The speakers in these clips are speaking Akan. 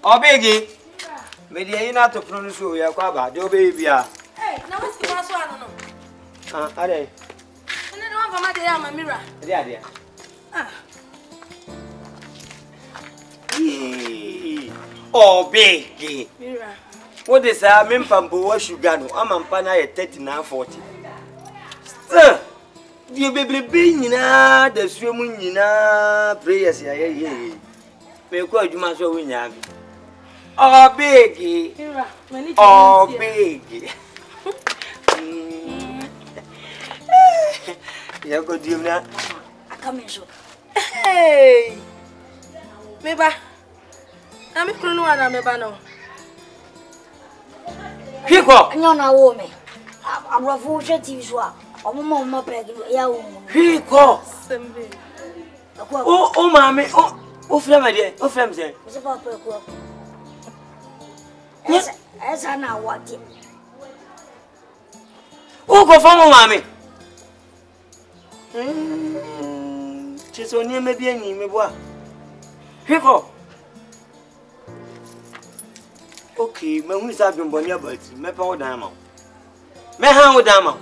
Obegi. Maybe I not to pronounce your quaba, your baby. Hey, now what's the last one? Are they? And then one for my day, my mirror. Yeah. Obegi. Mirror. What is our Mimpampo Washugano? I'm a pana at 3940. Sir, you baby being the swimming in prayers. Yeah. May quite you must win yam. Oh, biggie. Oh, biggie. You could do that. I come in so. Hey, maybe I'm a criminal and I'm a banner. Pico, no, no, woman. I'm a full shit TV swap. I'm a mom, Pico. Oh, mammy. Oh, Flam, dear. Oh, Flam, sir. Yes, as I now what it. Oh, go for mammy. Just on you, maybe any me boy. Pico. Okay, my who's having Bonia, but me power dama. Me how dama.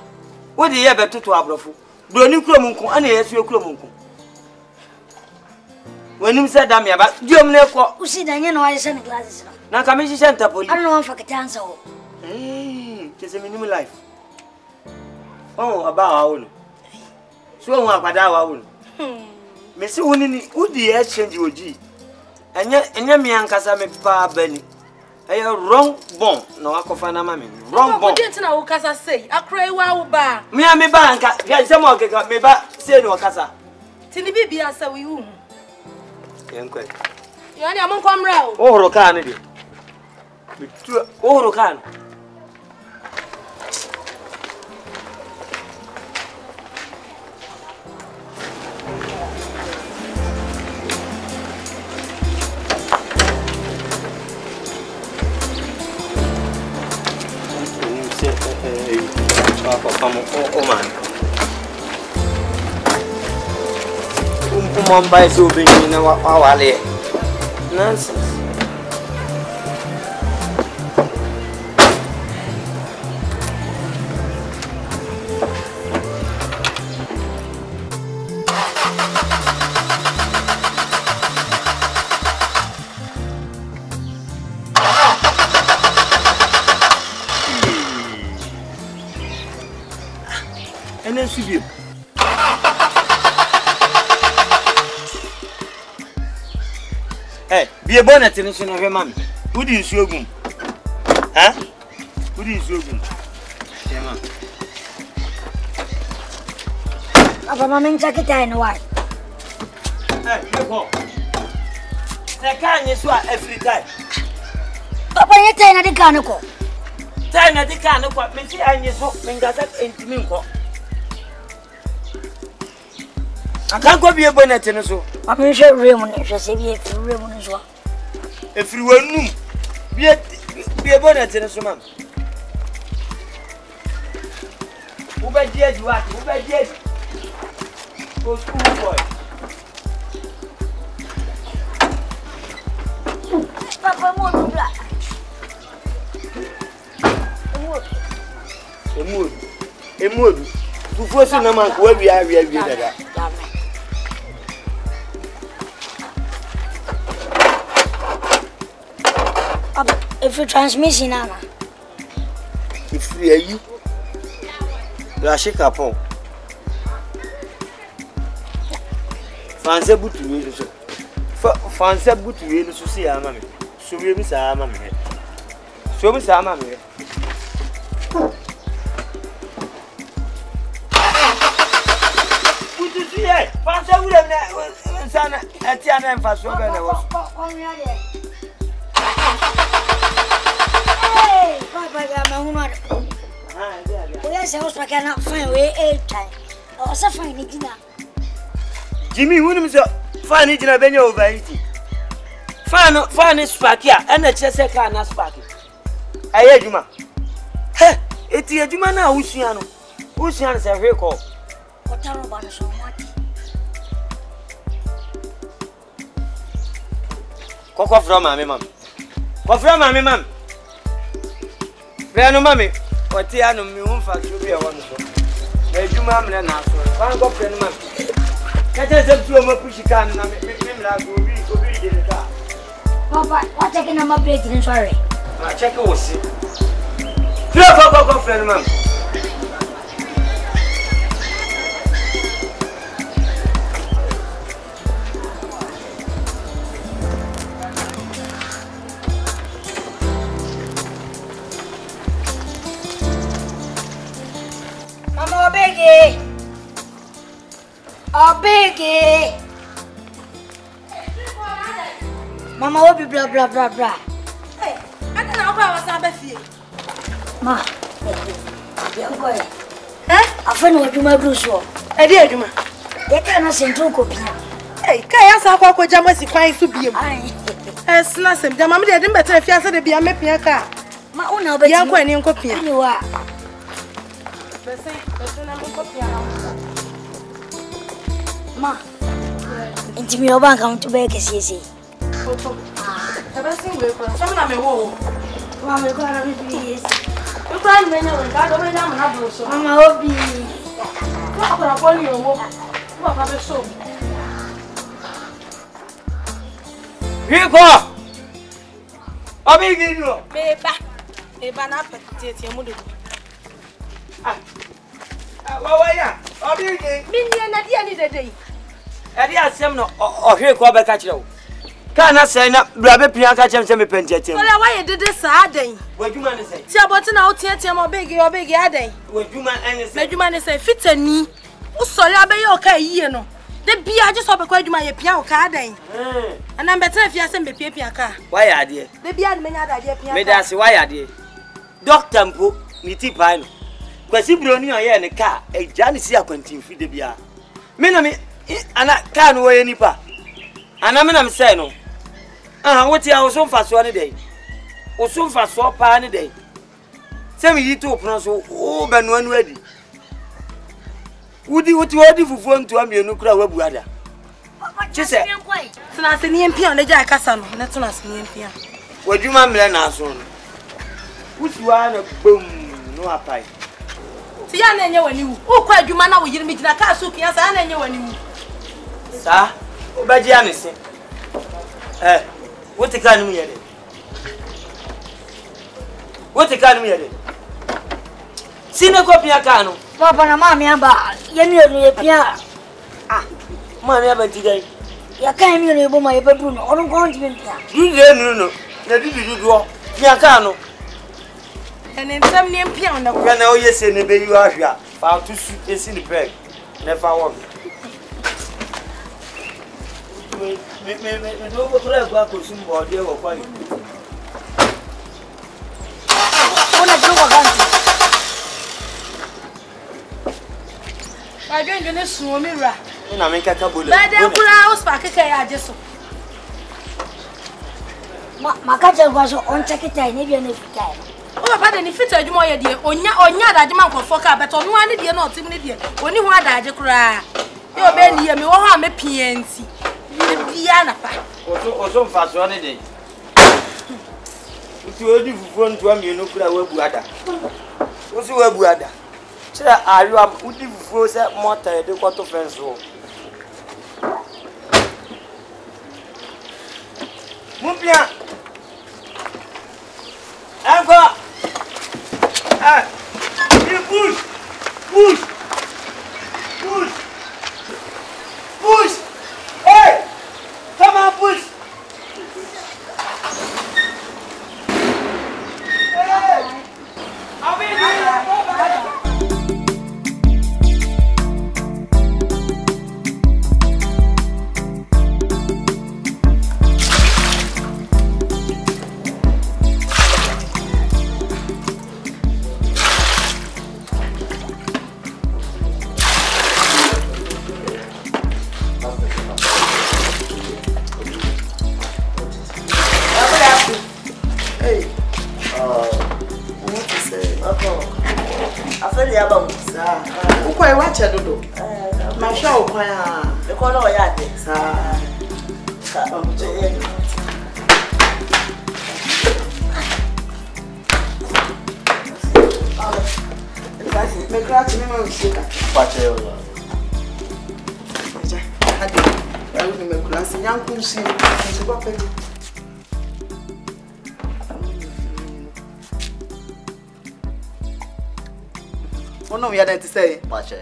What do you ever to Abrofu? Do you Cromunco and yes, your Cromunco? When you said that, but you never who see that you know I send glasses. Now, come in, Santa Poli. I don't know if I can answer. Just a minimum life. Oh, about our own. So, what our own. Miss Winnie, who the exchange you G? And yet, me and Casame Pa Benny. I am wrong bomb. No, I can find a mammy. Wrong bomb. What Casa say? I cry wow bar. Me and me bank. Get someone got me back. Say no, Casa. Till the baby answer you. Young quick. You only among come round. Oh, Rocan. Oh, Rocan. Oh man. Mumbai so big in our valley. Nonsense. And then see you. Hey, be a bonnet in the mammy. Who do you show me? Huh? Who do you show me? Papa, Mamma, jacket and what? Hey, go. The can is what every time. Papa, you're tying at the canicle. Time at the can of what Missy and you so intimate. I can't go be a bonnet in a so. I'm sure Raymond is a Raymond as well. If you were new, be a bonnet in a so, ma'am. Who by dear you are? Who by dear? Go school boy. Papa, more black. A mood. To force a man where we are, if you transmission, Anna. If we are you, shake up on. Fancy boot to you, so. Fancy boot to you to see our mammy. So we miss our mammy. So miss our mammy. Good to see her. Fancy would have son at Tiana and Fast Robin. Hey, Papa, yes, I was I cannot find way 8 times. I was a fine dinner. Jimmy Williams, fine it in a venue over 80. Fine is sparky, and a chess can not sparky. I heard you, ma. Hey, it's a Juma now, Usiano. Usiano's a recall. What are about so much? Koko from mami mam. Ko from mami mam. Be no mami. Oti anu mi humfa so bi e wono so. Na adwuma am na na so. Wan go friend mam. Ka je se tu o ma pushi kan na me mra go obi je ne ka. Papa, what taking on my plate in sorry. I check it was. Go friend mam. Mama, Obege. Obege. Mama, what be blah blah blah blah. Hey, I don't know how I was happy. Ma, young boy. I find what you might do so. I did, you man. They can't send two copy. Hey, can I ask how I jamasi fine to be? As nothing, the mamma didn't better if you answer the be a making a car. My own, but young one in copy. You are. Ma, into me, your bank account to bake a CC. The best thing will come. Some of them will. Mamma, you're going to be years. You can't remember that over them and have so. Mamma, Obi. What about you? What have a soap? Here go. Obege you. Eba na petite e mudu. Wa ya. Obege. Minye na dia ni dedei. E dia asem no ohwe ko be ka kire wo. Ka na sai na bra be pia ka chem se me pentetem. Ola wa ye dede sa adan. Wadwuma ne sai. Ti aboti na otiatia mo obege adan. Wadwuma ene sai. Wadwuma ne sai fitani. Usori abaye o ka yiye no. De bia je so be kwa adwuma ye pia o ka adan. Ana mbetena fia se mbe pia ka. Wa ya de. De bia de menya ade pia. Me da se wa ya de. Doctor mpo ni ti pai no. Kwasi broni o ye ne ka eja ne si akwantin fi de bia. Me na me ana ka no ye nipa. Ana me na me sai no. Woti a oso mfa so ne dey. Oso mfa so pa ne dey. Se me yito opno so o banu anu adi. Wodi fufuo nto amienu kura wabuada. Chise. Tuna se ni empia on ja kasa no. Na tuna se ni empia. Wadwuma mle na aso no. Wusiwa na bom no apai. Ti ya na enye wani wu. Wo kwa adwuma na wo yiri mi gina ka so kia sa na enye wani wu. Sa obaji anese. What can you hear? What can you hear? Sina copy a cano. Papa na mami aba, yemi pia. Mammy aba today. Ya can't you able my bedroom or don't go to me. No. Did you do Piacano? And then some name piano. When I yes, and the you are here. Found to shoot this in the bag. Never won. Me don't go to back with some body or funny. I don't know swim mirror. And I make a couple of house back a just. My catcher was on check it. I never knew. Oh, but then if it's a more dear, onya that demand for foka, but on one dear not immediate. Only one that you cry. You're bending me, or I'm a PNC. Piano. Or some fast one a day. If you only phone to me, you know, could I work with other. What's your work with other? Are you up with the force at more time? The quarter fence roll. Mupia. Ava. Push. Hey, come on, push. Hey, I'll be here. Ukwa wacha dodo. Masha ukwa ya. Eko no ya de. Sa. Me crack me ma shika. Pache yo. Aja. Hadi. I will me class yanku si. Se ba pe. Ono we are to say. Pache.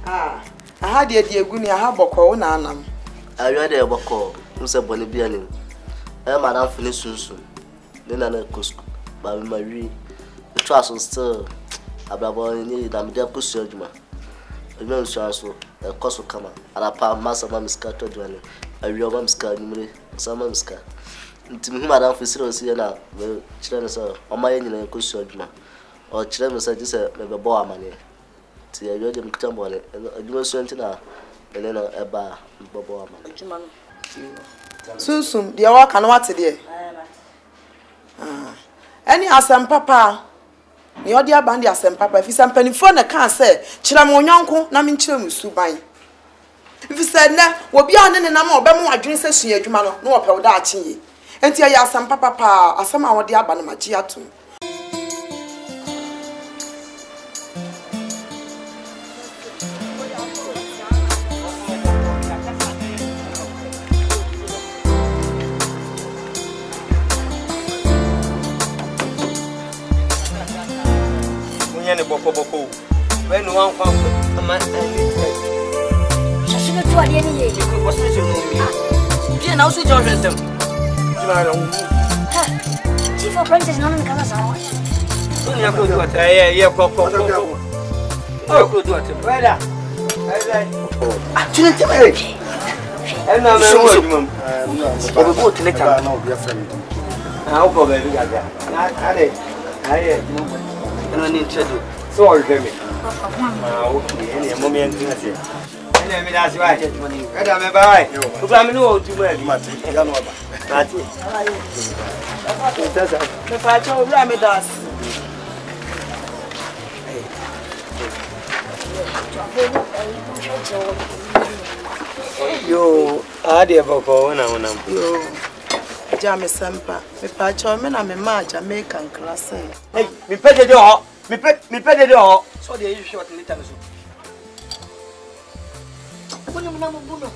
Ah. Aha de egu ni aha bokọ na anam. Ayo de bokọ. Nse boni bia ni. Madam finish soon. Then I cook. But Marie, the trust was still a bravo in the media push your juma. A young transfer, a cost will come. And a pound mass of mam's car to join a real mam's car, some mam's car. To me, Madam Fisher, see now, the children on my engine and push your juma. Or children said this a boy money. See, I read them tumble and you were sent now, and then a bar, Bobo money. Soon, the work and what's it? Any asem papa ni odi abandi asem papa if some penifo na kan say kira mo nyanko na me nkira musu ban if said na wo bia ne na ma obem adwene se sua adwuma no na ope wo da akyeye enti ya asem papa pa asem a wodi aba na maji atom Boko. When one found a man and Just to any what's the now switch on them. Chief of Princess none in Kazawa. Only I could do it. Yeah, Coco. Oh, good. Where are actually, and now I'm going to let her know your friend. I'll go baby. I need to do. So I'll tell me. Okay, any moment. That's right. Bye. Look, I'm no too much. Mati. me fa cho ura me das Yo, ade boko na wonam. yo Jam sempa me pa cho me na me ma Jamaican class Hey, me pede de ho. Me pede de ho. So dey you short later so. Bonu na mo bunu.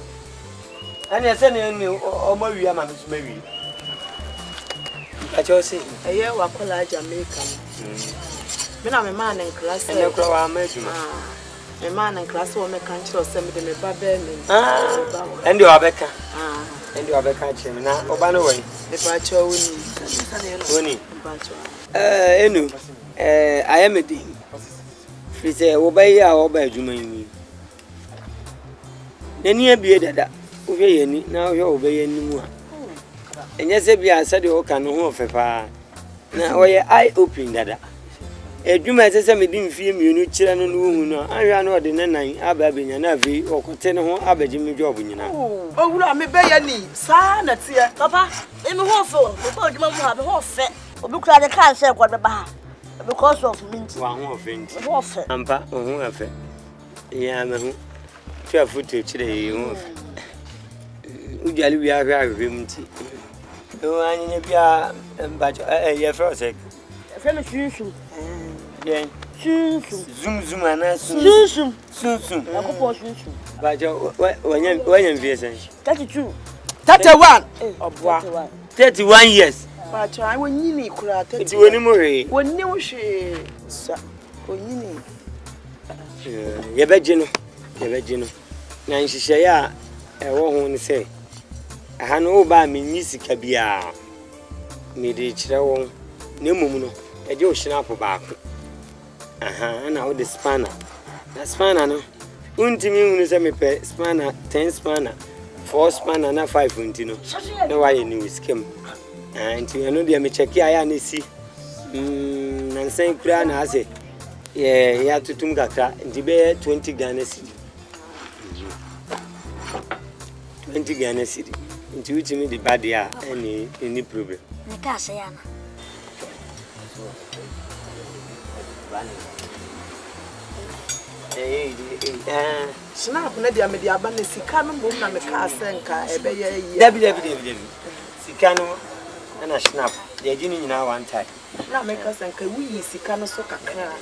Ani ese ni o ma wi ama me so ma wi. Acho si. eye wa kola Jamaican. Me na me ma na class Ene kro wa ma aduma. me ma na class wo me kan chiro se me de me ba be me. Ende wa beka. Ende wa beka chemi na oba no we. Me pa cho Woni. Enu. Ayamedi. Fise wo ba yi a wo ba aduma yi. Nani abie dada. Wo hwe yani na wo hwe wo ba yani mu a. Enye se bia sade wo kan ho ofefa. Na wo ye eye open dada. Edwuma sese me di mfie mienu kire no no hu no anhwa no de nanan aba benya na afi okote ne ho abaji me job nyina o wura me be yani sa na tie papa me ho fe o papa odwuma mu ha me ho fe obi kura de kan se kwa be ba because of mint wa ho ofenti ho fe ampa ho afa ya me hu twa foto kire ho ujali bia hwa mti o anyenya bia mbacho ye frosek fe me shushu yeah zoom ana shushu yakopo shushu bacho wanyan viesen 32 31 obwa 31 years bacho ai wonyini kura 30 ti woni mo hwe wonni wo hwe sa wonyini ye beje no na nhihye ya ewo ho ni se aha no oba me nyisika bia me de kire won na emum no eje o hina po baako aha na o de spanner na spanner no untimi hunu se me pe spanner 10 spanner 4 spanner na 5 unti no na wa ye ni wiskem anti eno de me check ya na si na nsan kura na ase ya tutum kakra nti be 20 Ghana cedi 20 Ghana cedi nti utimi di bad ya any problem Me ka se yana. snap na dia me dia ba na sika no mo na me ka asenka ebe ye yi Dabi sika no na snap de gini nyina one time Na make us and can we see can so kakra.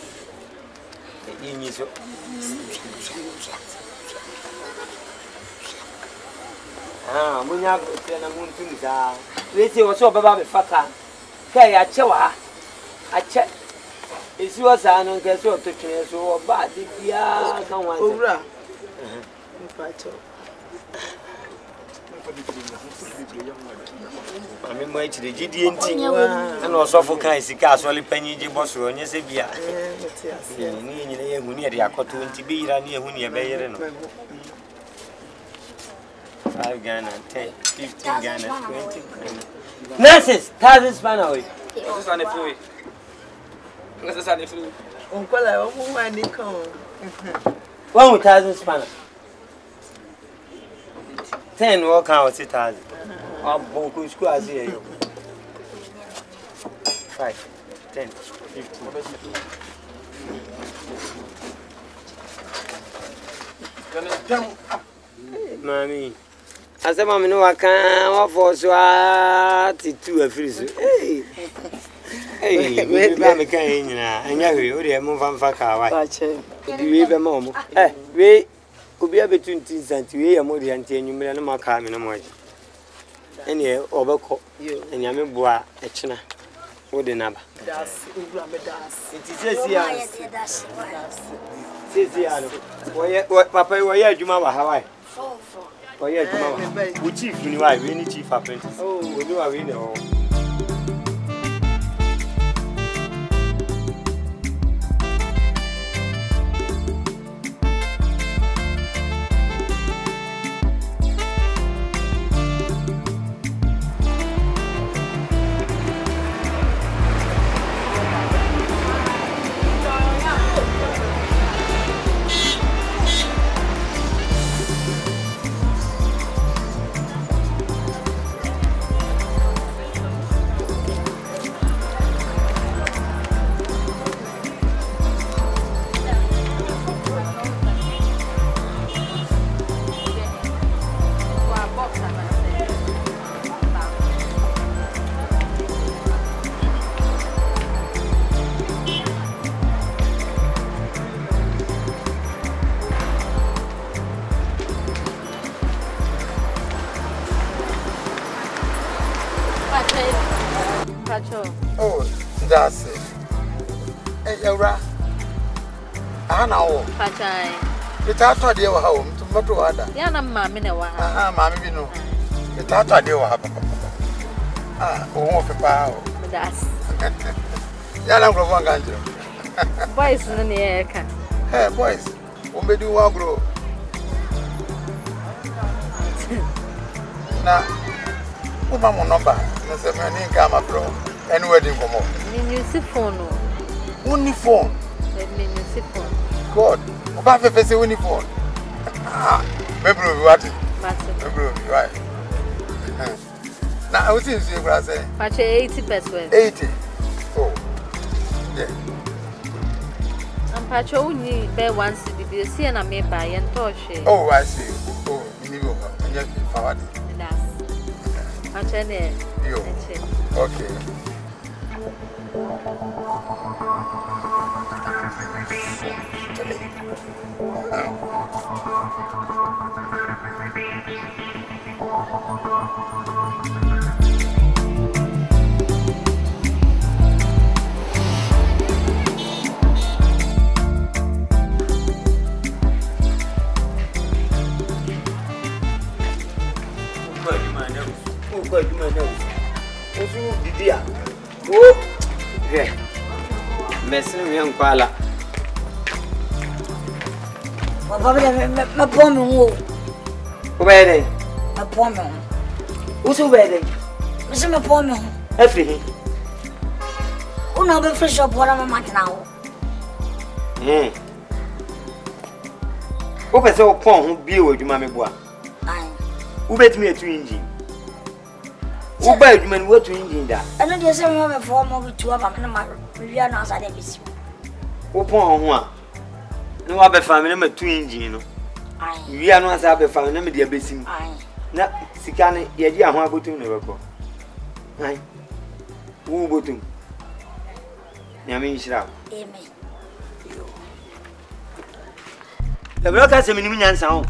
Yinyiso. Ah, munya tena muntu nza. Wese wo so baba me faka. Kai ache wa. Ache. Isi wo sa no nke so to twen so ba de bia kan wan. Owura. Mfacho. Mami mo echi de gidi enti. Na osofo kan sika asole panyi je boso onye se bia. Ni nyine ye hu ni de akoto enti bi ira ni ehu ni e be yere no. 5 Ghana, 10, 15 Ghana, 20 Ghana. Nurses, 1,000 spanner away. This one is free. This one is free. Unkola omo wa ni kan. 1,000 spanner. 10 walk out 6,000. Bonku school as here. 5, 10, 15. Mami. Asa mami no Akan wa for so atitu afiriso. Hey, we ba me kan nyina. Anya hwe o de mo famfa ka wa. Di we be ma mo. We obi abetu ntinsanti we ya mo de anti enyumre na maka me no mo aje. Ene obekọ. Enya me boa echina. Wo de naba. Das owura me das. It is yes. Oye papa oye adwuma wa Hawaii. Oh yeah, we chief ni why we need chief apprentice. Oh, we do we know. Oh, that's it. Hey, Yara. I know. Pachai. It's out of your home to Motuada. Yana mammy, no one. Mammy, you know. It's out of your house. Ah, oh, papa. That's Yana from one country. boys in the air. Hey, boys, who may do one grow. Now, who mamma number? There's a man in Kama Pro. And wedding for more. Phone. Only phone. God, about the face uniform. Ah, maybe what? Maybe right. Now I was in the say. Patch 80%. 80. Oh, yeah. And Patch only bear once to be seen and made by and torch. Oh, I see. Oh, you know, and yet forward. That's Patch any. Okay. Messi me nkwala. Papa me pon me ho. Wo be dey? Me pon me ho. Wo so be dey? Me se me pon me ho. Afri. Una be fresh up wala mama tena ho. Wo pese wo pon ho bie wo adwuma me boa. Ai. Wo betimi etu engine. Wo ba adwuma ni wo tu engine da. Eno de se me for mo bitu aba me na ma ria na asa de bisi. Wo pon ho a. No wa be fa me na ma tu engine no. Ai. Ria no asa be fa me na me de abesim. Ai. Na sika ne ye di ahon abotum ne beko. Ai. Wo botum. Nyame nhyira. Amen. Ebro ka se minim nyansa ho.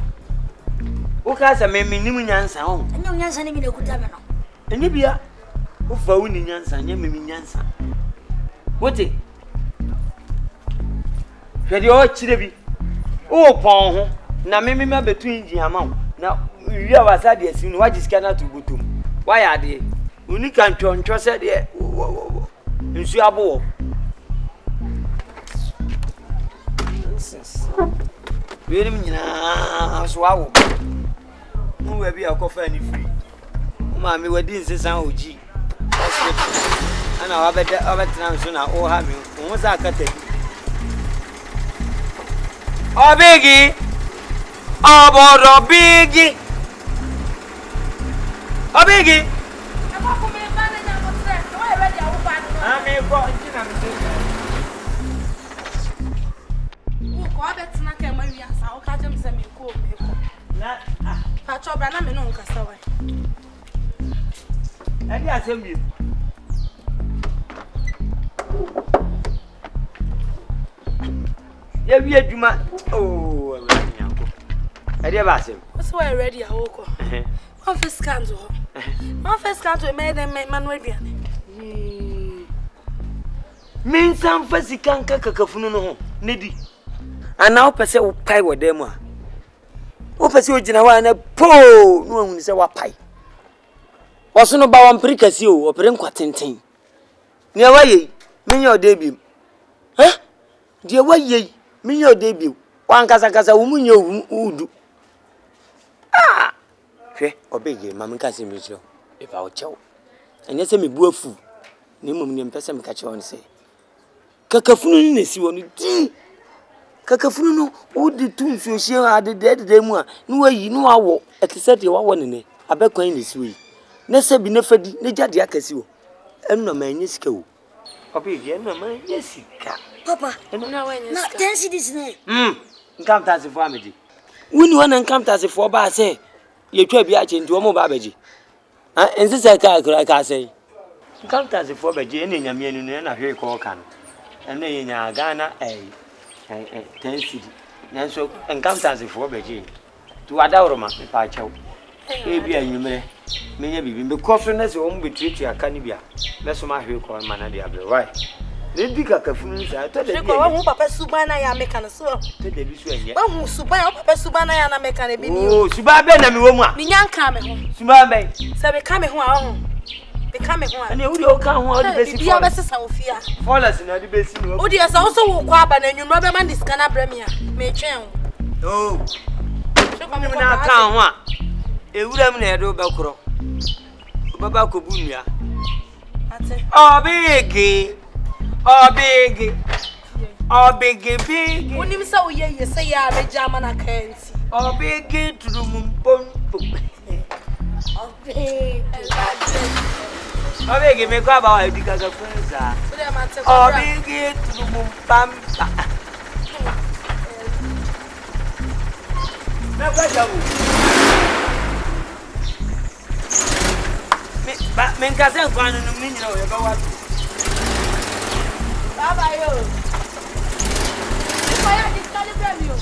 Wo ka se minim nyansa ho. Anya nyansa ne mi na kuta me no. Enye bia. Wo fa wo ni nyansa, nya mimi nyansa. Wote. Hwede o chire bi. O pon ho na mimi ma betu inji ama na wi awasa de asi no wajiska na to botum. Wa ya de. Uni kan twoncho se de nsu abo. We nim nyina so awo. Mu we bi akofa ni free. Ma me wadi nsesan oji. Ana wa betena nso na o ha me. Wo za akata. Obigi. Abodo bigi. Obigi. Ami ko ntina me. Ko abetena ka ma wi asa o ka jem se me ko me ko. Na pa chobra na me no nkasa wa. Adi asemi. Ya wi adwuma. Oh, awurade nyanko. Adi ba asem. So we ready awoko. One first scan to. One first scan to me dem manual biane. Min sam fasikan kakafunu no ho. Nedi. Ana wo pese wo pai wo dem a. Wo pese wo gina wa na po no ahunu se wa pai. Oso no ba wa mpiri kasi o, opere nkwatenten. Ne wa ye, menye odebim. Eh? Die wa ye, menye odebim. Wan kasa wo munye udu. Ah! Hwe, obege mam nka se mechiro. E ba o chew. Enye se mebu afu. Ne mom ne mpese meka chew ne se. Kakafunu ni nesi wo no di. Kakafunu no odi tu nsuohie adede mu a, ne wa yi ne wa wo. Etesete wa wo ne ne. Abekwan nesi wo yi. Nese bi nefadi ne jade akasi wo enno ma anya sika wo obi bi enno ma anya sika Papa enno na wa anya sika 10 cedis ne nkam tase fo amedi wuni wana nkam tase fo ba se yetwa bi ache ndi wo mo ba beji ha ense se ka akura ka se nkam tase fo beji ene nyame anu ne na hwe ko ka no enne ye nya Ghana 10 cedi nanso nkam tase fo beji tu adawro ma me pa chew ebi anyumre menye bibi be koso na se wo mbetretu Akan bia meso ma hwe ko ma na dia bre why le di kakafunu sa to de ko wo papa suban na ya meka no so to de bi so enye wo suban wo papa suban na ya na meka na bi ni oh suban be na me wo mu a mi nyanka me ho suban be se be ka me ho a ho be ka me ho a ani uri o ka ho o de besi bia be sesa ofia followers na de besi no o dia sa wo so wo kwa aba na nwumro be man diskana bremia me twen oh mi na ka ho a ewuram na edo be kro baba ko bunua ate obigi big onim sa wo ye se ya beja ma na kanti obigi turumumpompo obigi me kwa ba wa edika ka kwenza obigi turumumpampa na kwa jabu me nkase nkwanu no me nyina wo ye ba wa baba yo ko ya diskali premium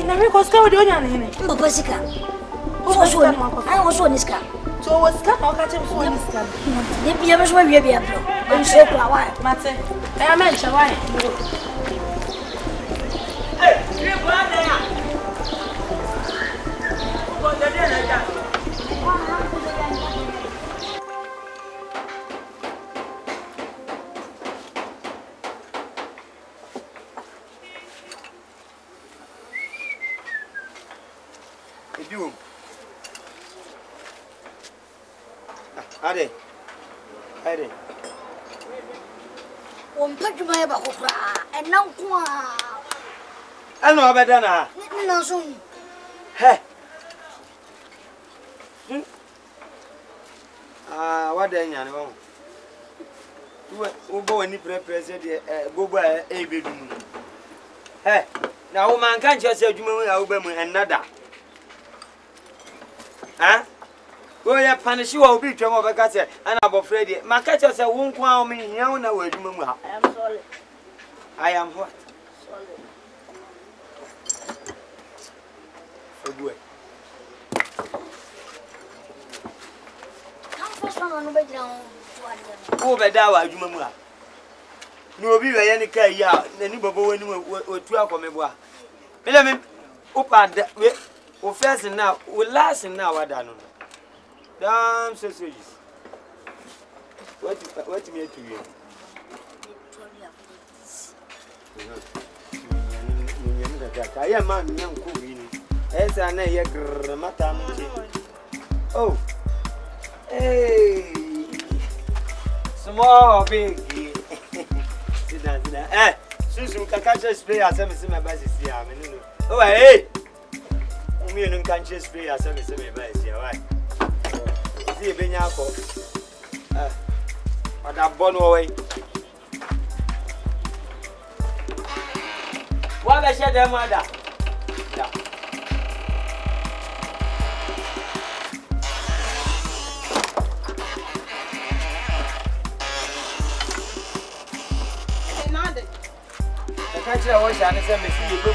na me ko ska wodi onya ne ne Papa sika so niska so wo ska na ka chem so niska ne bia me so bia bro on so kwa wa mate e amen chawa ni bwana ya ko de na ja Idiom. Ade. On put my bakura and now qua. I know better now. No, soon. Hey. What then, you know? We'll go any president, go by a baby. Hey, now, man, can't just say you may another. Huh? Go ya punish you will be to my cat and about Freddy. My cat just won't call me here on a word. I am sorry. I am what? Sorry. For good. Come first one on the way down. Over that, you mamma. No, be any car, ya, any bubble when you were 12 from me. Let me open that way. Well, first and now, will last and now, I don't know. Damn, so sweet. What me to you? I am man, young queen. As I know, your grammata. Oh, hey, small big. Sit down, sit down. Eh, Susan can catch a spray as I'm in my basis. Oh, hey. Me and conscious spray as I'm in my basis. Right. See, Ben Yako. But I'm born away. What I said, mother. I can't tell what I said. See you go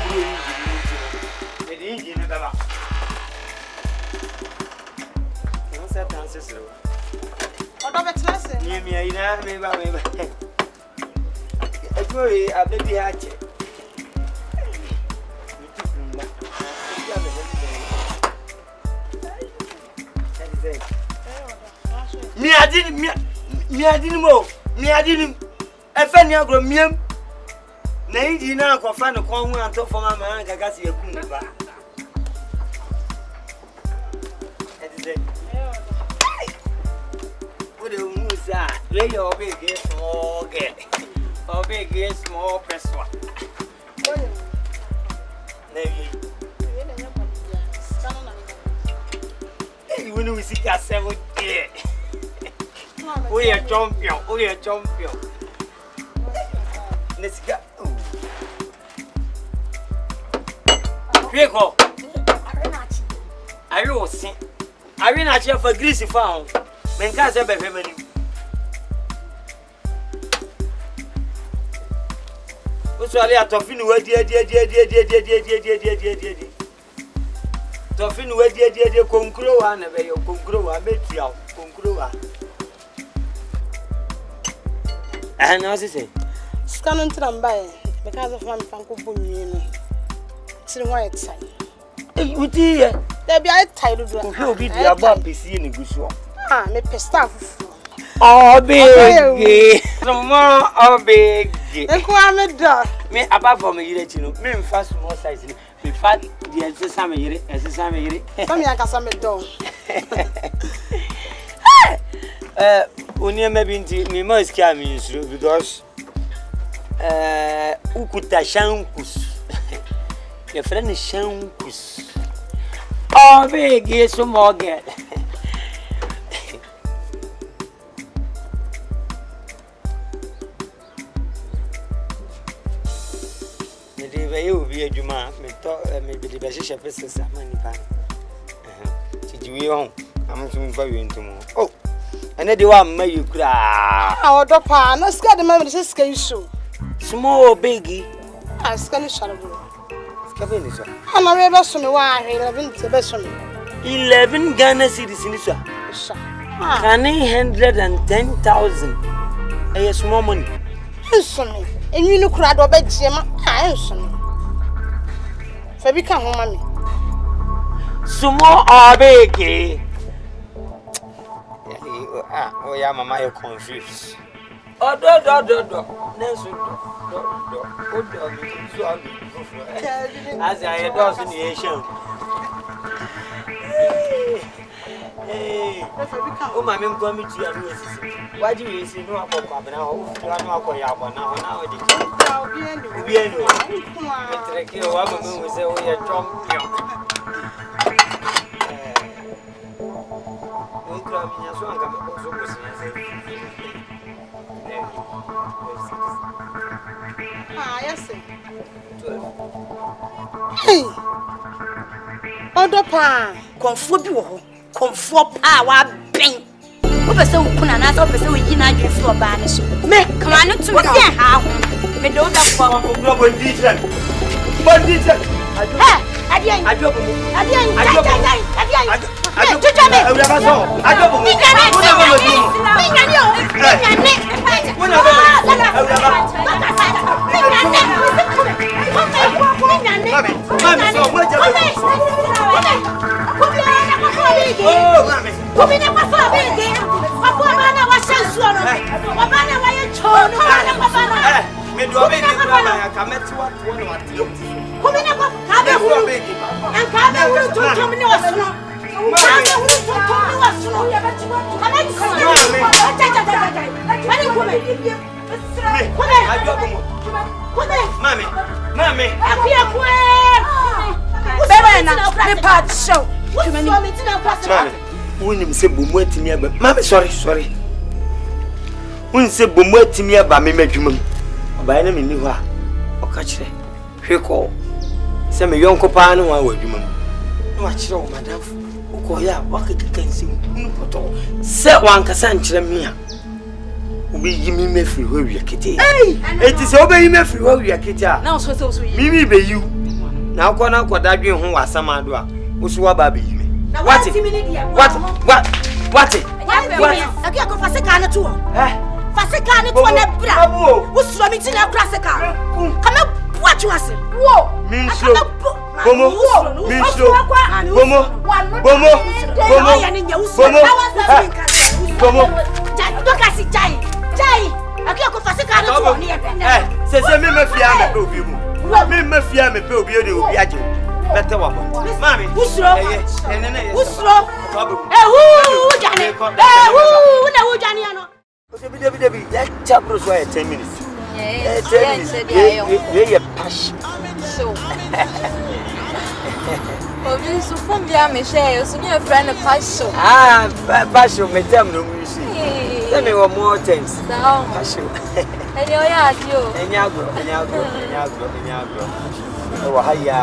the engine in the back. No set answers. What of it lesson? Near me, I know, maybe. I go a baby hatchet. Me, I didn't move. Me, I didn't. I found your grummium. Nay, you know, I find a corner and talk for my man. I got you a coon. What do you say? Lay your big small get. Or big small press one. When we see a 7 years. We are champion. We are champion. Let's go. Pico. I will sing. I will not share for greasy found. Men can't say by family. What's all you are talking about? Dear. Toffin, where dear, concro, and a way of concro, I bet you, concro. And as I say, Scanning to them by because of one Fanco Bunyan. It's in white side. You dear, there be a title who be the above be seen in good show. Ah, me pestaff. Oh, big, some more, oh, big. Me, apart from me, you know, me first more size. Me fat, the exercise, exercise. Come here, Cassam dog. Only maybe me must come in because Ukuta Shankus. Your friend is Shankus. Oh, big, yes, some more get. You be a Juma, maybe the best shepherd says, Manipan. Did you own? I'm going to go into more. Oh, and then the one may you cry. Our dog, no scared the memory says, show. Small biggie. I scan shall go. Scavenger. I'm a rebel, so me why 11 to best for me. 11 Ghana cities in this one. 110,000. A small money. Answer me. And you know, crowd or bed, Gemma. Answer me. Fabica, mommy. Sumo are big. Oh, yeah, mamma, you're confused. Oh, do. As I adore in the Asian. Oh, my men come to you. Why do you see no apple now? You are not going out now. Now it is. We are no. We say we are drunk. We grab in a song. Yes. Hey. Odopa. Comfort power bang. What person who couldn't answer a person with you now you for banish. Make come on to me. How? Me don't have for decent. But decent. I do. Sorry. When say Bumwet me about me, Majum, by any new or catch it. He call. Send me young copano, I will do. Watch all, madam. Who call ya, walk it against him. Set one Cassandra Mia. We me free where we are kitty. It is obey me free where we are kitty. Now, so Mimi be you. Now, Connor could I be home was some adwa, who's what baby. What? Agya ko faseka to. Faseka ne to na bra. Wo suro mi ti na klasika. Kama buatu ase. Wo. Minso. Bomo. Minso. Bomo. Bomo. Bomo. Bomo. Doka si jai. Jai. Agya ko faseka ne to ni e benda. Se me mafia me pe obi mu. Me mafia me pe obi de obi aje. Better one. Mommy. Usro. Usro. Who Johnny? Who Johnny? Debbie, that chapter was 10 minutes. Yeah, 10 minutes. Yeah, passion. So, so from the Michelle, so near a friend of passion. Ah, passion, my time no music. Tell me one more things. Passion. And you. Oh, hiya.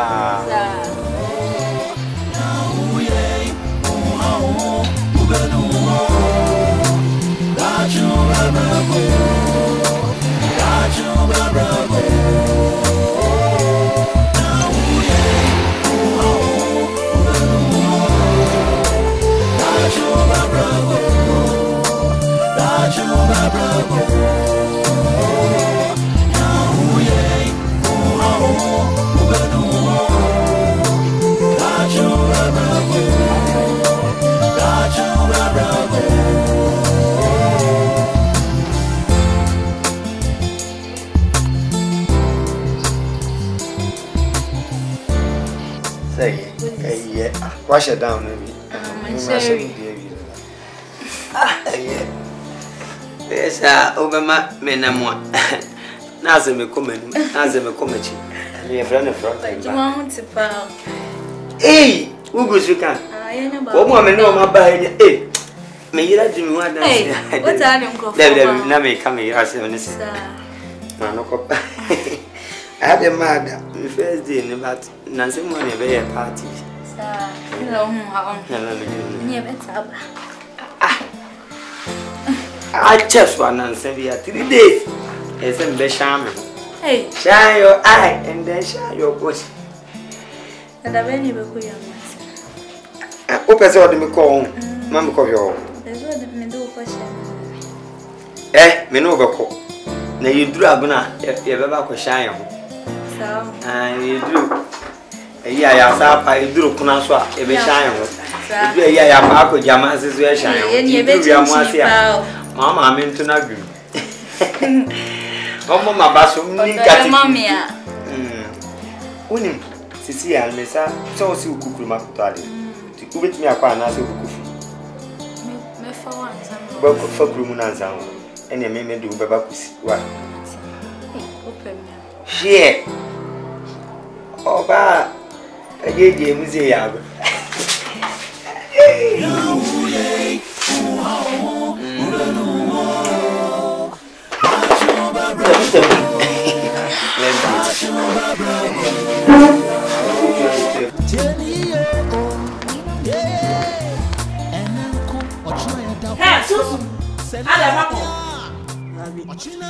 Wash it down, maybe. Yes, Obama, Menamwa. Naza me come, Naza me come. You're friend of front. Hey, who goes you can? Oh, woman, no, my body. Hey, may you let me one. What are you? Let me come here. I say, I have a mother. The first day, but Nancy money be a party. I just want to say we are 3 days. It's a bit charming. Hey, shine your eye and then shine your voice. And I really will go young. Open the me call, Mamma call you. There's what the me do question. Me no go. Now you do a gonna, you ever go shine. You do. Yeah, Sapa, you do Kunaswa, a bit shine. Yeah, Paco Jamas is where shine. You do your Mamma, I'm into Nagu. Oh, Mamma Basso, Mamma. Winning, Cecilia, Messa, so cook Macutali. To cook me a pan as you cook. Oba fa krumu na nsa ho. Ene me de ubeba kusi. Wa. Share. Oba ajeje muze yago.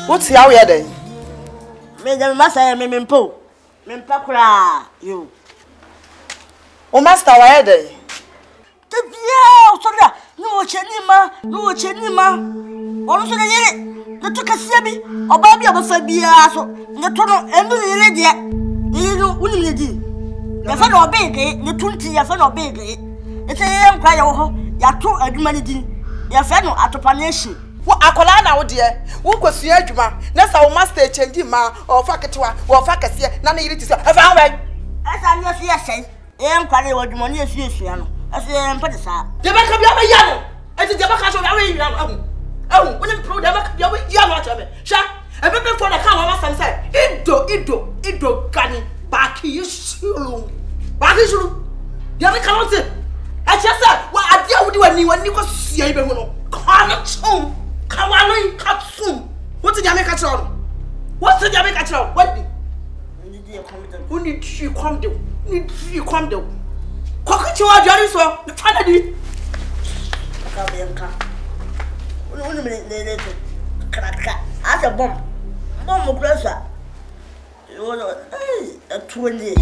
What's your way then? Me the master me mpo. Me mpakura you. O master why then? Tebia, sorry. No chenima. Onu so yere. No to kasia bi. Oba bi obafa bia so. Ne to no enu yere de. Yere uni me di. Ya fa no obege, ne tunti ya fa no obege. Ete ye nkwa ya wo ho. Ya to aduma ne di. Ya fa no atopanation. Wo akola na wo de. Wo kwasua adwuma. Na sa wo master change ma o fa ketewa, wo fa kase na na yiri ti se. E fa wen. Asa ni osi esen. Ye nkwa le waduma ni esu ya no. Ase mpade sa. De ba ka bia ba ya no. Eti de ba ka so bia we ya no. Oh, when you pro de ba ka bia we ya no acha me. Sha, e be for the car wa san say. Ido gani baki yisulu. Baki yisulu. Ya be ka no se. A che sa wa adia wudi wani ko sia ibe hu no. Kana chum. Kawano katsum. What did you make a child? What did you make a child? What did you come to? Need you come to? Cockatoo are very so. The family. As a bomb. Bomb of pressure. You want a 20.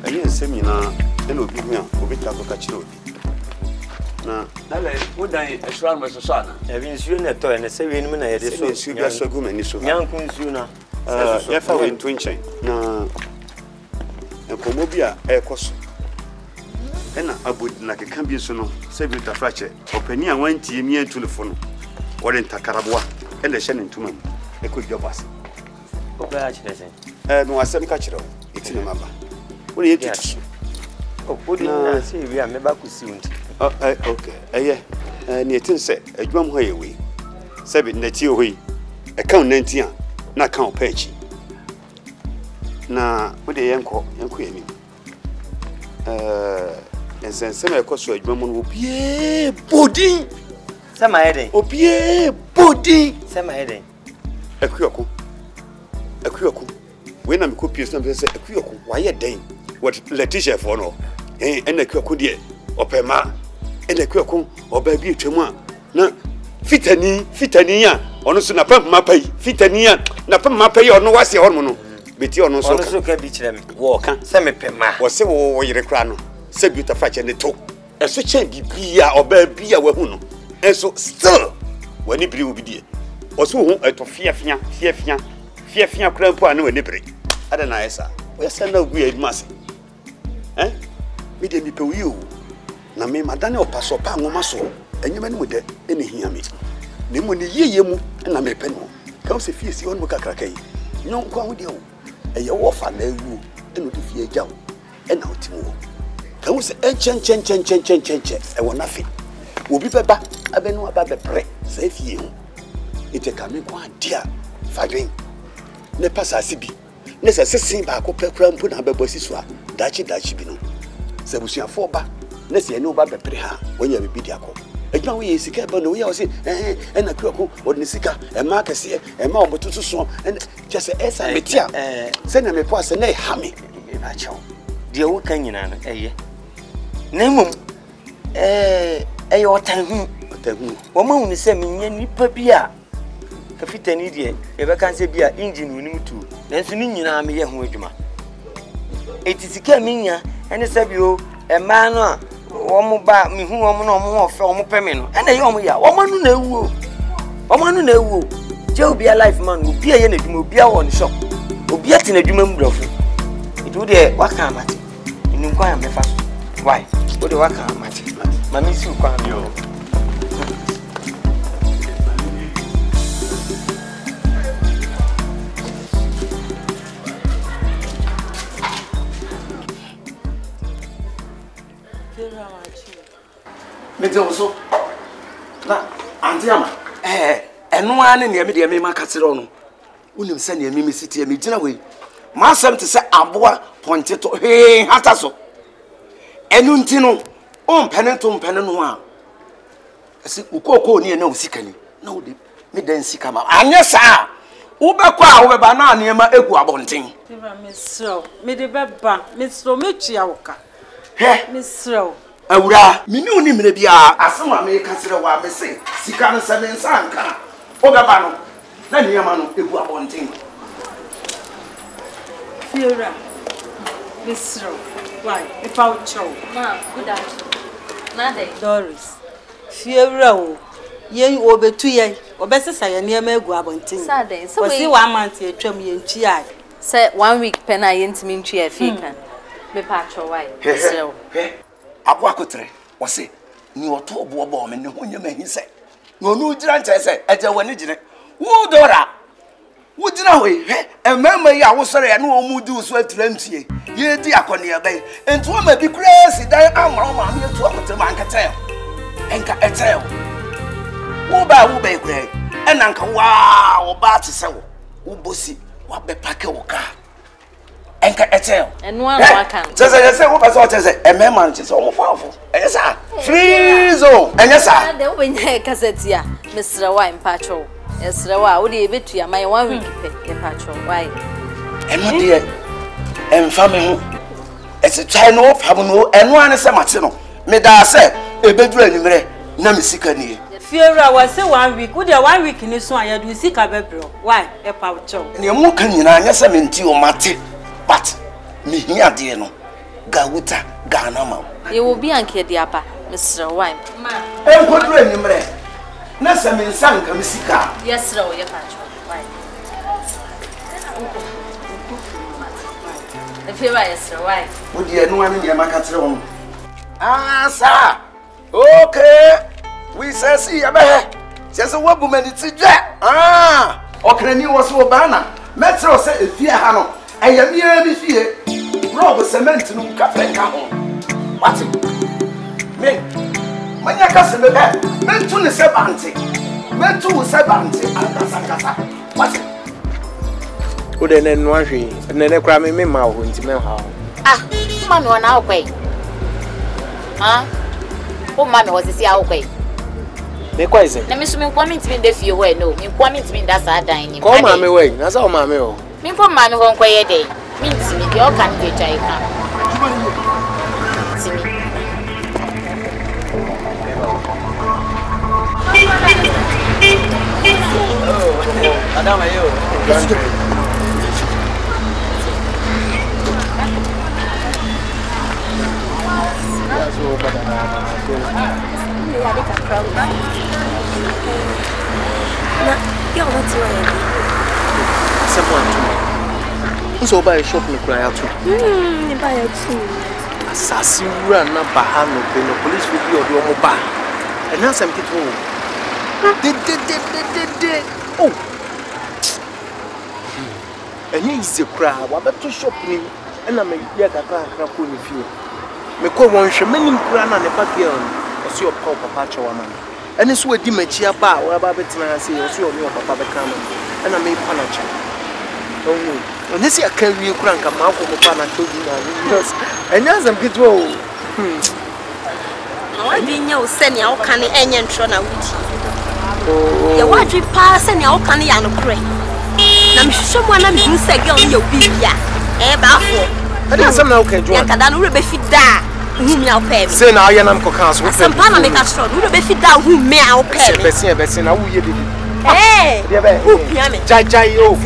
Ayi semina eno bi hu a obeta ko ka chiro na dale wodan esura mo so ana e bi nsuo na to na se wi ni na ye de so nsuo bi aso gu mani so nyanku nsuo na ya fa we nto nchen na enkomo bi a ekoso ena abodi na keka bi so no se bi ta frache opani a wantie mi antulefo no wore ntakaraboa ena hye ne ntuma ekodi obase obaa chire sen no asem ka chiro iti na maba wore yetu opodi na se wi a me ba kusi unti okay ni etin se adwam ho yewe se bi nati ohi account 19 na account page na wode yenko yemi ensense me ekoso adwam no obie bodi sama heden obie bodi sama heden akuyoku we na me copy so say akuyoku waye den what Letitia for no ena akuyoku de opema ena akuyoku oba bi etwemu a na fitani ya ono so na pam mapai fitani ya na pam mapai ono wase hono no beti ono so ka bi kire me wo ka se me pema wo se wo yire kra no se beauty fache ne to eso chen bibia oba bia wa hu no enso still wani biri wo bidie wo so hu eto fiafia kra mpo anu wani biri ada na esa wo yesa na gu ya mase me de mi pe wi na me madane opaso pa ngoma so enyema ni mu de ene hia me ne mu ne yeye mu na me pe no ka wo se fie si onu kakra kai nyon kwa ho de wo eye wo fa na ewu eno de fie agya wo ena otimo wo ka wo se enchen e wona fi obi beba abenu aba bepre se fie ho ite ka me kwa dia fadwen ne pasa sibi ne se sesin ba ko pekura mpo na bebo siso a dachi bi no se busuafo ba ne se ene oba bepre ha wonya bibi dia ko adwa wo ye sika ba no wo ya wo se na kuako wo ne sika e ma kase e ma obotutu so just esa metia se na me po ase na e ha me ba chawo de wo kan nyina no eye na mum otan hu wo ma hu ni se menya nipa bi a ka fitani de e be kan se bi a engine unim tu nanso ni nyina me ye ho adwuma etisika menya ene se bi o e ma no a wo mo ba mi hu wo mo no mo ofe wo mo peme no ene ye wo mo ya wo manu na ewu je obi a life man obi a ye na adwuma obi a wo ni shop obi a ti na adwuma mbrofo itu de waka amate ni nkwa ya mefa why o de waka amate mami si ukwa yo Me tell so. Na Auntie Ama. Eno ane ne me de me maka kire no. Unim se ne me siti me gina we. Ma asem te se aboa ponte to hata so. Enu nti no on pene to mpene no a. Ese ukoko ni na usikani. Na odi me dan sika ma. Anye sa. Ubekwa a ubeba na anema egu abonten. Eva misro. Me de beba. Misro me tua woka. He. Misro. Awura, mini oni mire bia asem a me ka kire wa me se sika no se me nsa nka. Ubeba no na niema no egu abonten. Fiora. Misro. Why? If I would show. Ma, good afternoon. Nade. Doris. Fiora o. Yen obetu yen. Obesesa ye niema egu abonten. Sade. So we 1 month ye twam ye nchi ai. Say 1 week pen I yentimi ntwi afika. Me pa atwo why. Sew. Abo akotre. Wo se ni oto obo obo me ne ho nyama hi se. No no gira nche se eje wani gire. Wo dora. Wo gina hoyi. Emema ya wo sore ya no omu di so atra ntie. Ye di akone abai. Ento ma bi crazy dan amro ma me to akotre ma nkata. Enka etel. Wo ba ikure. Enanka wa wo ba te se wo. Wo bosi wa be pake wo ka. Enka etel. Enu anu akan. Say wo person say emema nche so mo fafo. Enyesa. Free zone. Enyesa. Ade wo nya cassette ya. Mr. Wine Patrol. Esra wa wo de ebetu ya my 1 week pe Patrol. Why? Eno de emfa me ho. Ese try no fam no eno ane se mate no. Me da se ebeduru anumere na me sika nie. Fiora was say 1 week. Wo de 1 week ni so ayadu sika bebro. Why? E Patrol. Ne mo kan nyina anya se me nti o mate. But me hia de no. Gawuta Ghana ma. Ye will be anke de apa Mr. Wine. Ma. Enkoduru anumere. Na se me nsanka me sika. Yes, ro ye Patrol. Why? If you are yes, why? Wo de enu ane ne maka kire wo. Ah, sir. Okay. We say see ya be. Say wo bu mani ti dwa. Ah. Okrani wo so ba na. Metro say efie ha no. Ayamia bi fie. Rob cement no ka frenka ho. What? Me. Manya ka se me be. Mentu ne se bante. Mentu se bante. Akasa. What? O de ne no ahwe. Ne kra me ma ho nti me ha. Ah, ma me wona akwai. Ah? O ma me wo sisi akwai. Me kwa ise. Na me so me kwa me ntimi nda fie we no. Me kwa me ntimi nda sa dan ni. Ko ma me we. Na sa o ma me o. Me kwa ma me ho nkwa ye dey. Me ntimi bi o kan de jai kan. Ntimi. Oh, Adama yo. So buy shop no cry out. Buy a two. Assassin run na bahano pe no police will be odo mo ba. And now some people. De. Oh. And you is the crowd. What about to shop ni? And I may be a kaka ko ni fie. Me ko won hwe manim kura na ne pa girl. Osi o papa chawa man. And so we di machi aba wa ba betina say osi o me papa be kan. And I may panacha. Oh no. And this Akan Twi kura nka ma ko papa na tobi na. Yes. And as am get wo. I didn't know send ya can any ntro na wuti. Oh. Ya wadri pa send ya can ya no kure. Na me hwehwe mo na me hu say girl no bi bia. Ba afo. I didn't some now can join. Ya kada no rebe fi da. Hu me awpe. Say na aye na mko kan so. Some pa na make a strong. No rebe fi da hu me awpe. Be na wo ye bibi. Eh. Who pia me? Jai o.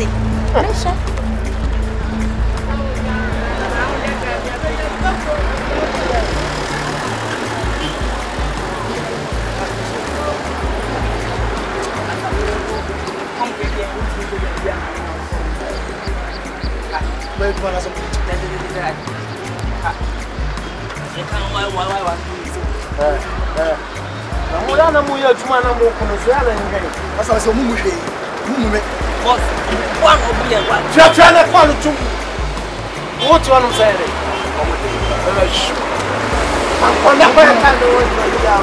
Na mu ya juma na mu kuno so ya na ngani asa se mu hwe mu me boss one obi ya wa twa na kwa no tum wo to anu say re o mo de shu an kwa na kwa ka no wo ya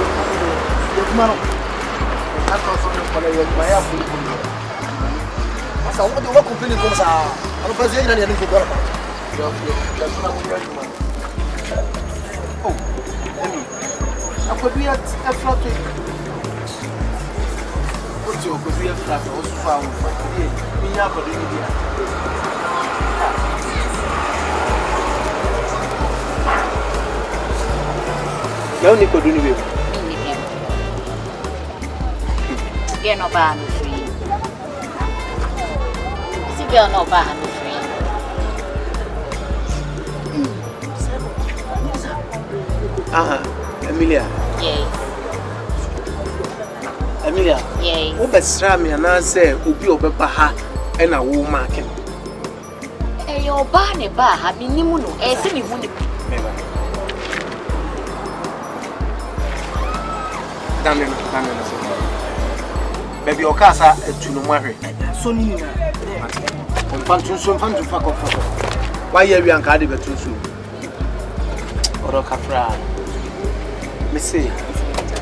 Mano. I thought something for you. My app will come. Asa what do you complain comme ça? Alors pas dire il y a des choses là. Oh. Akuapem flat. What's your Akuapem flat? What's found? Me ya for the media. Now Nico do ni we. Girl no buy no free. See girl no buy no free. Emilia. Yes. Emilia. Yes. Wo besra me na say obi obeba ha e na wo mark no. Yo ba ne ba ha bi nimu no. Se me hu ne. Dame no. Baby okasa etu no mahwe. So ni na. Mfantu fuck off. Why you anka de betu so? Oro kafra. Me say,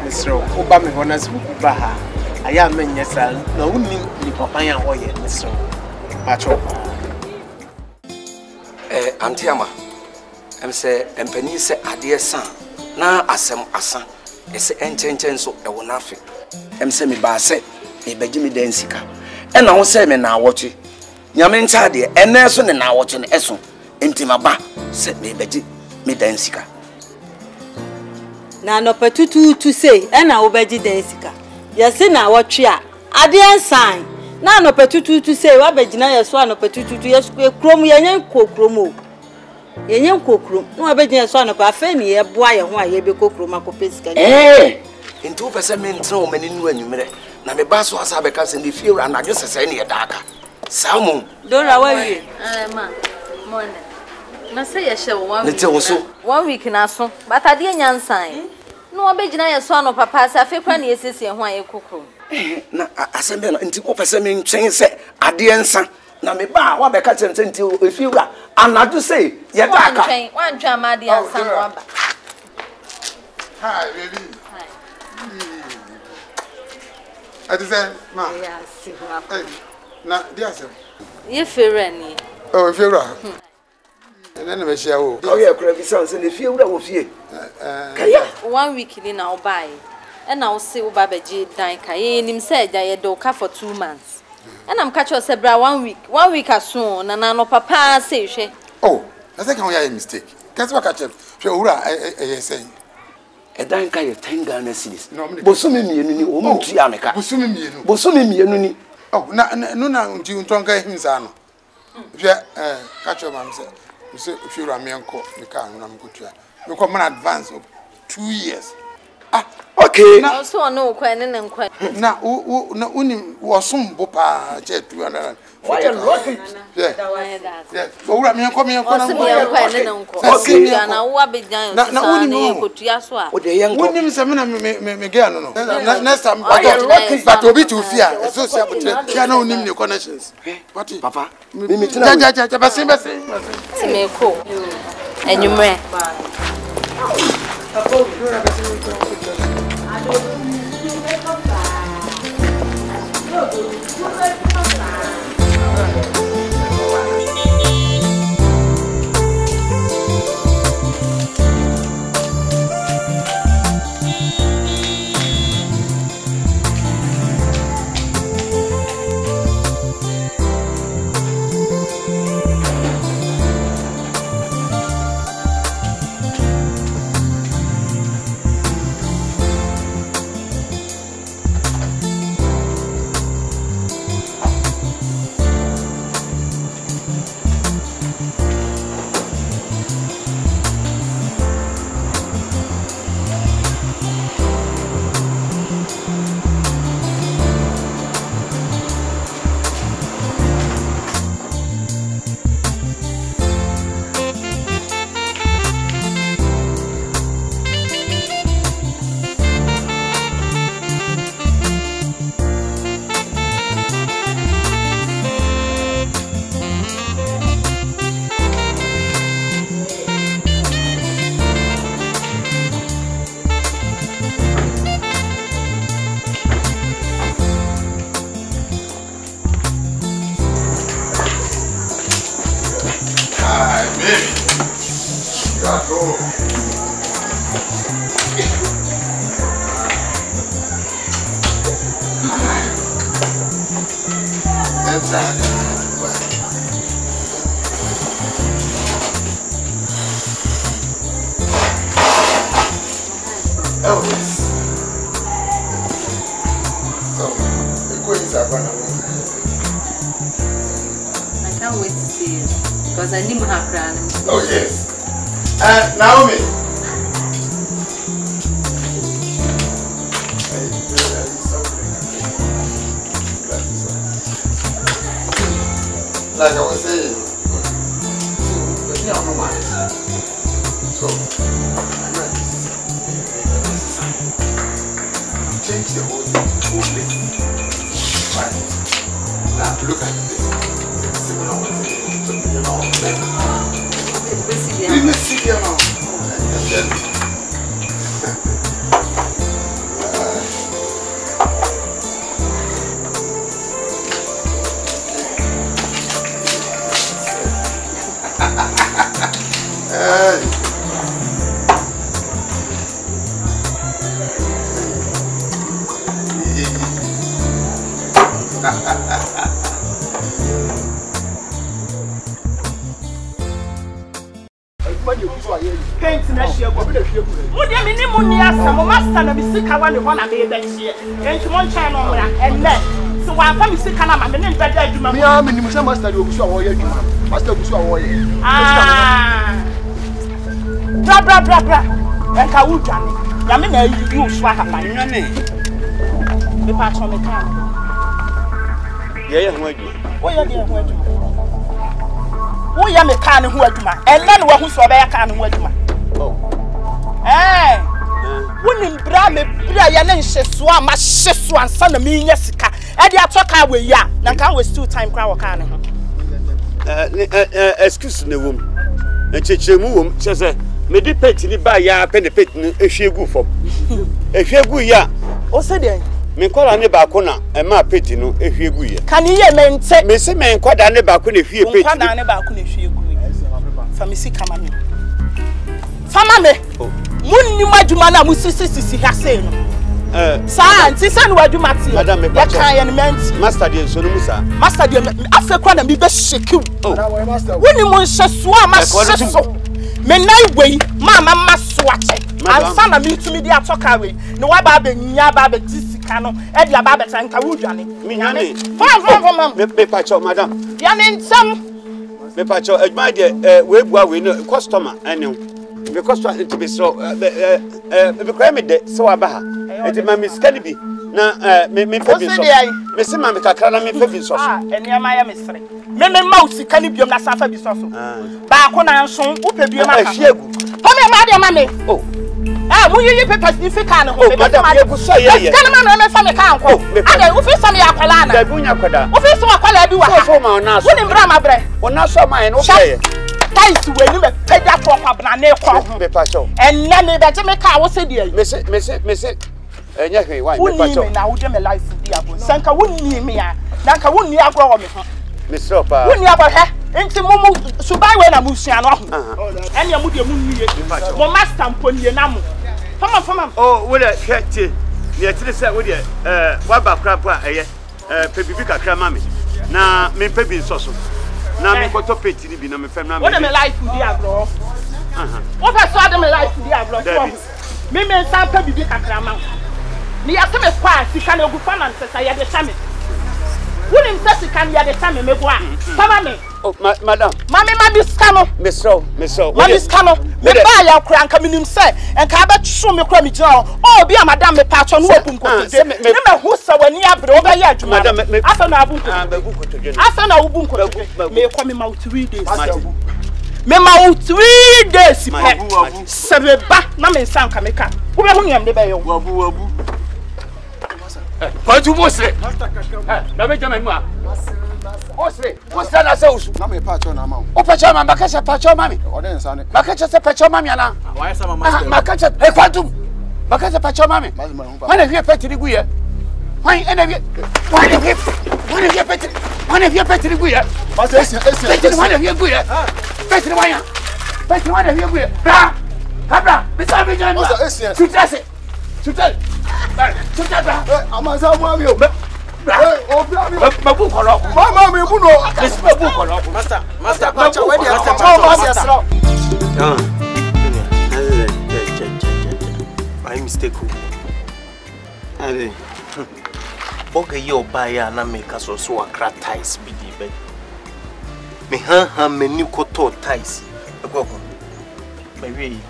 Mr. Oba me honas bu ba ha. Aya menye sa na wonni ni papa ya hoye Mr. Pacho. Antiama. Say empani se ade san na asem asan. Ese enchenchen so e wona afi. Say me ba se me baji me dan sika. E na wo se me na awoche. Nyame ncha de ene so ne na awoche ne eso. Entima ba se me baji me dan sika. Na no petutu to say e na wo baji dan sika. Yesi na awoche a ade ensan. Na no petutu to say wa baji na yeso ano petutu yeso krom yenyen kokrom o. Yenyen kokrom. No baji yeso ano pa afa ni ye boa ye ho a ye be kokrom akopesika. Into pese me ntra o mani nu anwumere na me ba so asa be ka se ndi fiewra na dwo sese ne ye daaka samu dora wa wie ma mona na say ye hye wo ne te wo so 1 week na so batade nyansan no obegina ye so ano papa sa fe kwa na ye sese ho aye kokoro na asembe no nti ko pese me ntwen se ade ensa na me ba wa be ka chente nti fiewra anadu se ye daaka wan twa ma ade ensa no aba. Hi baby. I said, ma. Yes, hey, na, dear sir. You feel any? Oh, if you're right. And then we share. Oh, yeah, crazy sounds in the field that was here. 1 week in our buy. And I'll see Babaji Danka. Him said I had doka for 2 months. And I'm catch us about 1 week. 1 week as soon, and I know papa say she. Oh, I think I have a mistake. Guess what, catch him? I say. A danka ye 10 Ghana cedis. Bosumi mienu ni o muntu ya meka. Bosumi mienu ni. Oh, na unti untonka himza no. Catch your mom say if you are me uncle, me can na mkutua. Me come an advance of 2 years. Ah, okay. Na so no kwa ne nkwa. Na uni wasum bo pa che 200. Why you lucky? Yeah. For ura me come here na nkwa ne nkwa. Okay. Na wo abejan na uni kotua so a. O de yanko. Uni se me na me get no. Next time but obi to fear. So say abotre. Ya na uni me connections. What? Papa. Me tina. Ja basi. Me ko. Enyumre. Apo dura basi. I can't wait to see you because I need my crown. Oh yes. Naomi. Like I was saying, so change the whole place. Right. Now look at this. Similar ones. Wouldn't bra me Brian and Sheswa, my Sheswa, son of me, Jessica. And I talk away, ya. Now can't waste 2 time crowd. Excuse me, woman. And Chechemu says, me depend in by ya penny pit if you go for. If you go, ya. Also, then, me call a nebacona and my pity no if you go. Can you hear me? Say, Miss Man, quite a nebacon if you pay. I never could if you go. For me, see, come on. Famame, mun you my jumana musisi has said. Sir, Tisan, where do Matty, Madame, Master, dear Sonumusa, Master, dear African and be best shake you. When you want to swam, my so. Men night way, Mamma must watch it. And son of me to me, they are talk away. No, I babe, Yababa, Tisicano, Edya Babet and Kawujani. Me, Pacho, Madame. Yanin, some. Me Pacho, my dear, we know customer, I know. Because to be so, the crime so abaha. It is my Miss Kennedy. Now, me, Miss Mamma Cacana, me, Fims and near my mystery. Meme Mousy can be on the Safa Bisoso. Bacona, son, who pay you my share. Come, Mammy. Oh, will you papers if you can? Oh, Madame, I could say, yes, from a count. Oh, I will feel some Yapalana, Bunya Quada. Who feels so I do for my now, winning Brahma bread. Well, not so mine, okay. Thanks to when you pay that for my banana, and let me better make our city. Miss it, and yet, why? Wouldn't now them a life for the Sanka wouldn't need me. Nanka wouldn't ya grow me. Miss Sopa, wouldn't you ever have into Mumu Subai when I'm Musiano? And your moody moon, my master and pony and Namu. Come on. Oh, will I catch you? Yet, this with you, what about Crapa, Pepika Cramami? Now, me Peppy Soso. Now, me got to pay to be no family. What am I like to the agro? What I saw them like to the agro? Me and some Peppy Cramam. Me are some spies, he can go fun and say, I had a summit. Wouldn't say, can you have a summit? Come on, oh, madam. Mammy, Scano, Miss So, Mammy Scano, me buy your crank coming in, say, and Cabot show me crummy jaw. Oh, be a madame, a patch on open. Remember who saw when you have over here to madam. After now, may come out 3 days. Mema 3 days. Seven back, Mammy Sanka make up. Who are you on the bay? What you must say? Never come what's that? I say, I'm a patch on a mount. Oh, Pachama, Macasha, Pacho, Mammy. Or then, son, Macacha, Pacho, Mammy, and why some Macacha, a quantum. Macacha, Pacho, Mammy. When have you petted the Guia? Why, and have you? One of your petted the Guia? One of your Guia? Petted the wire. But you want to hear me? Bra! Cabra! Beside me, John! Shoot us! Shoot us! Shoot us! I'm a Samuel. Master, my mistake. Boga yo buyer na make us so a crack ties be the me ha menu koto ties. Maybe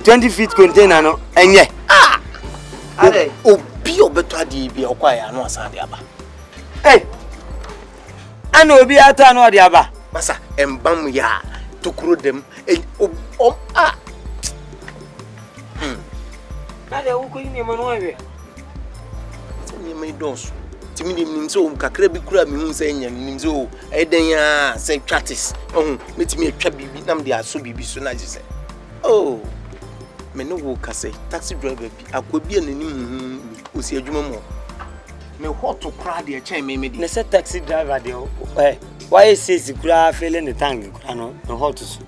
20 feet container no enye obi obeto ade bi okwaya no asade aba ana obi ata no ade aba masa embam ya tokuro dem ade wo ko ni ma no awe ni me dos timi nim so kakra bi kura mi hu se nya nim so eden ya se chatis metimi atwa bibi nam de aso bibi so na gise me no wo kase taxi driver bi akwabi ananim osi adwuma mo me hot kura de chen me di na se taxi driver de why says kura feeling the tank kura no hot so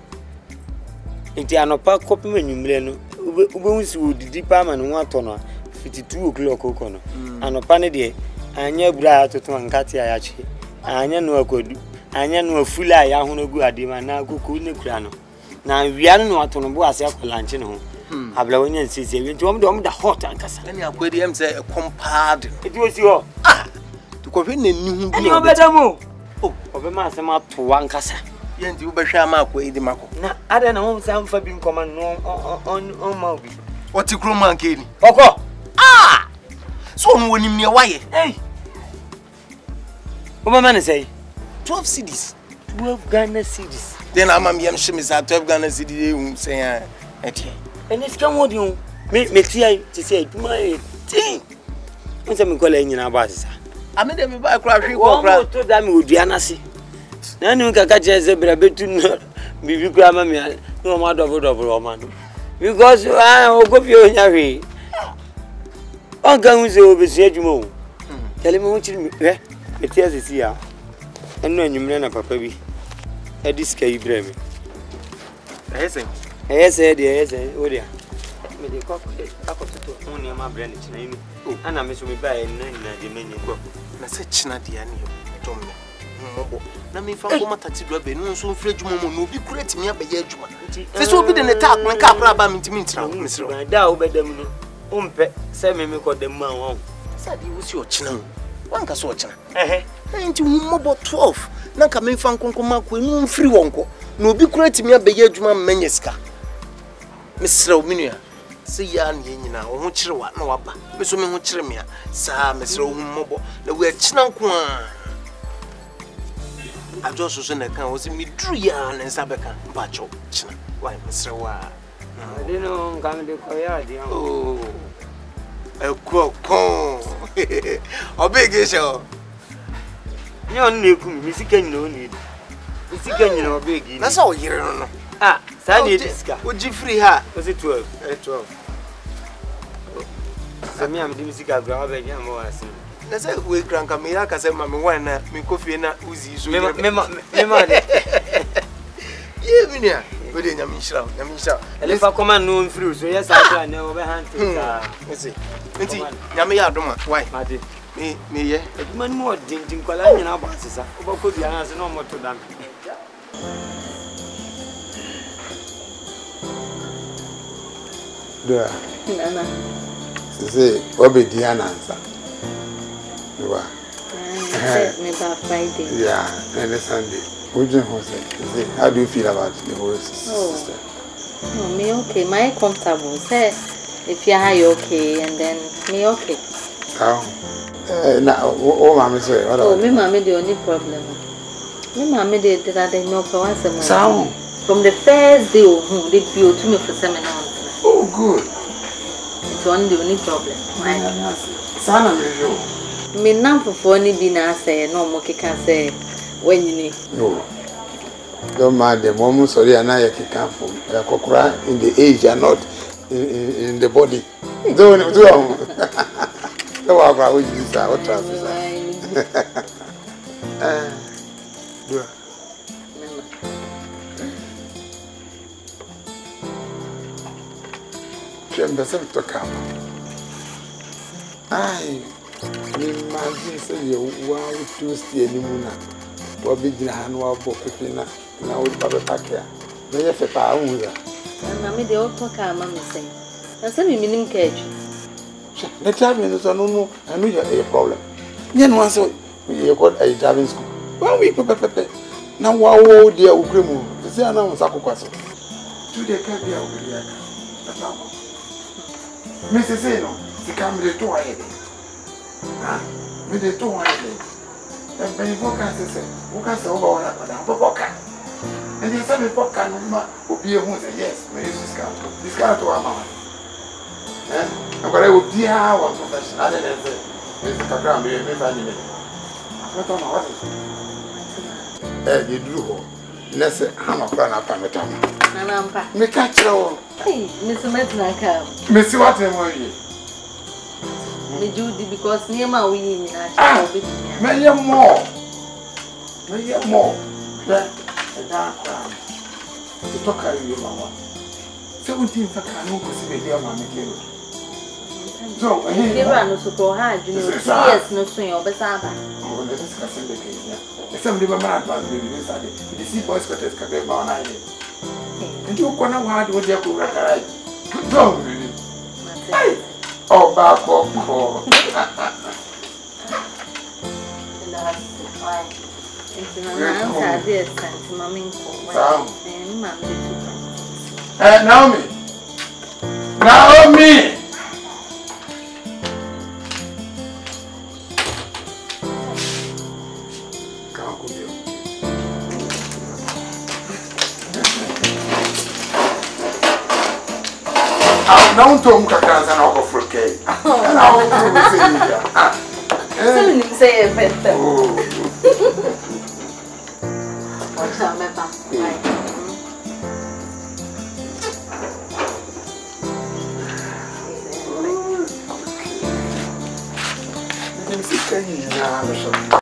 enti anopa kopi menumre no ube nsi odidi pa ma no ato no 52 o'clock ko no anopa ne de anya bra toto nkati ayachi anya no akodu anya no afula ya hono gu ade ma na akuku ne kura no na wia no ato no bo ase akolanche no abla wonya nsisi wi nti wom da hot ankasa ani akwedi em say compard eti osi ho to ko hwe nani hu bi ani obedamo obema asem ato ankasa ye nti wo behwa ma akwedi mako na ade na won sam fa bi nkoma no on ma obi oti kro man ke ni oko so no wonim ne waye Obama ne say 12 cedis 12 Ghana cedis then amam yam shimi sa 12 Ghana cedis hu say etie ene sika wodi hu me tia ti say duma ti nse me kola nyina ba sisa amede me ba kra hwe ko kra to da me odua na se na ni kaka cheze bra betu no bibi kra ma me no ma double o ma no because ogofie onya hwe on ga hu se obesi adwuma o tell me hu chiri me metia sisi ya enu anwumre na papa bi ediska ibrahim ese de odia me de akototo oni ma brand china inu ana me so me ba en na de menye ko na se china de ani tom mobo na me fa ko matati do be nu so mfre adwuma mo no obi kureti me abaye adwuma se so obi de ne tak na ka kra ba mintimi ntira misro da obedam no umpe se me ko dem ma won sa di wo si o china wanka so o china nti mobo 12 na ka me fa nkonkoma ko nu mfri wonko na obi kureti me abaye adwuma menye ska misro minua se ya ne nyina wo ho kirewa na waba me so me ho kire me a sa misro hu mobo na we china nko a ajoso so na kan wo se mi duru ya na nsa beka mpacho china why misro wa de no ngam de ko ya di ko obege sho ni on ne ku mi sika nyina o ne mi sika nyina obege na so yire no sa ni diska o ji free ha o se 12 Sami am di musica gra obege am wa sin na say we kranka me ya ka say ma me wan na me kofie na uzi so me ma ye minia we de nyam nshira ele fa command no free so yes I na obe hanti sa nti nyam ya adoma why mate me ye eduma ni mo din kwala nyina ba sisa oba ko bia na se no mo to dam da nana se obedi anansa wa me ba Friday yeah and Sunday what do you say how do you feel about the whole sister no me okay my comfortable say if you are okay and then me okay now oh mama say what oh me mama the only problem me mama dey that they no for once from the first day they built to me for seminar oh good it's only problem sana mejo me nam for ni bi na say no mo keka say when you no don't mind them almost sorry and I can from kokora in the age and not in the body don't no wa we use that what trust Do. Chembe se mtoka. Ai. Ni imagine say you wa to stay ni mu na. Wa be gina ha no abo pepe na wo baba pakia. Na ye fe pa hu ya. Na me de otoka ma me say. Na se me minim ka eju. The traveling so no I know your problem. Yen one so you got a driving school. 1 week pepe. Na wa wo dia ukremu. Se ana won sakokwaso. 2 day ka bia wo bia ka. Me say no, se kam de to aye. Ah, me de to aye. E ben foka se wo ka se wo ba wona pada. Wo foka. And they say me foka no ma obi e hu say yes, me is scam. This kind to ama. Agora eu dia o profissional de nesse kakra me fa ni me. What on what? You do. Nesse hama kwa na pa metam. Na nampa. Me ka kire wo. Hey, Miss Metina ka. Me si what am I? Me Judy because near my we na me ye more. Me ye more. That to talk you mama. 17 fa ka no ko si be dia mama ke. So, you run no so hard, you know. Yes, no so you besaba. Oh, let's discuss the case. Somebody man advance baby this Saturday. The see boys got ka be ma na here. And you kona hard wo dia ko rakarai. Don't really. Oh, back up. Naomi. Não tô muito cansado não com fruquei. Não, não sei é feita. Pode chamar para. Vai. Não sei quem é,